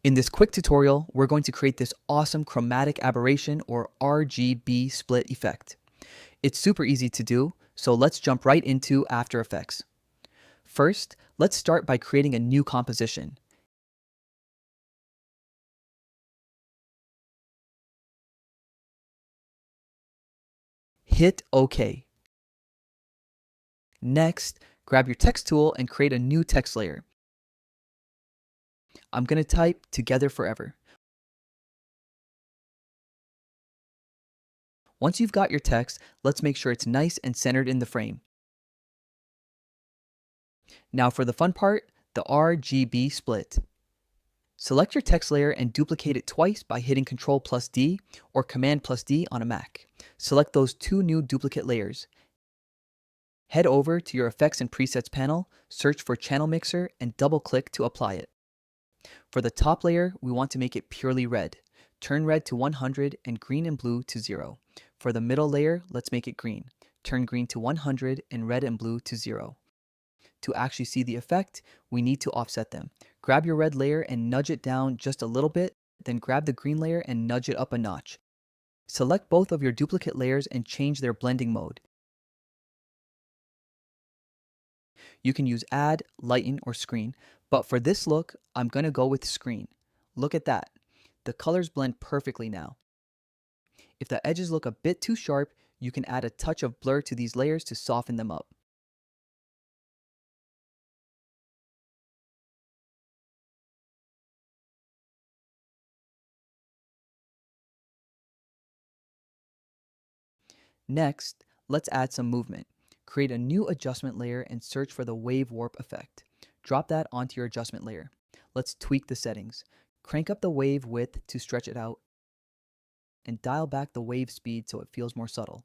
In this quick tutorial, we're going to create this awesome chromatic aberration or RGB split effect. It's super easy to do, so let's jump right into After Effects. First, let's start by creating a new composition. Hit OK. Next, grab your text tool and create a new text layer. I'm going to type Together Forever. Once you've got your text, let's make sure it's nice and centered in the frame. Now for the fun part, the RGB split. Select your text layer and duplicate it twice by hitting Ctrl+D or Command+D on a Mac. Select those two new duplicate layers. Head over to your Effects and Presets panel, search for Channel Mixer, and double-click to apply it. For the top layer, we want to make it purely red. Turn red to 100 and green and blue to 0. For the middle layer, let's make it green. Turn green to 100 and red and blue to 0. To actually see the effect, we need to offset them. Grab your red layer and nudge it down just a little bit, then grab the green layer and nudge it up a notch. Select both of your duplicate layers and change their blending mode. You can use Add, Lighten, or Screen, but for this look, I'm going to go with Screen. Look at that. The colors blend perfectly now. If the edges look a bit too sharp, you can add a touch of blur to these layers to soften them up. Next, let's add some movement. Create a new adjustment layer and search for the wave warp effect. Drop that onto your adjustment layer. Let's tweak the settings. Crank up the wave width to stretch it out and dial back the wave speed so it feels more subtle.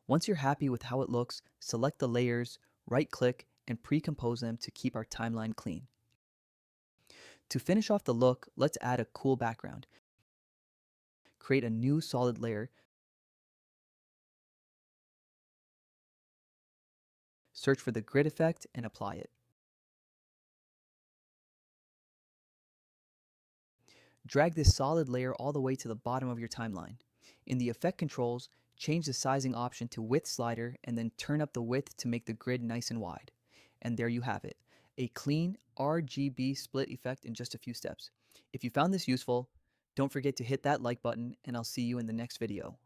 Once you're happy with how it looks, select the layers, right-click, and pre-compose them to keep our timeline clean. To finish off the look, let's add a cool background. Create a new solid layer. Search for the grid effect and apply it. Drag this solid layer all the way to the bottom of your timeline. In the effect controls, change the sizing option to width slider and then turn up the width to make the grid nice and wide. And there you have it, a clean RGB split effect in just a few steps. If you found this useful, don't forget to hit that like button and I'll see you in the next video.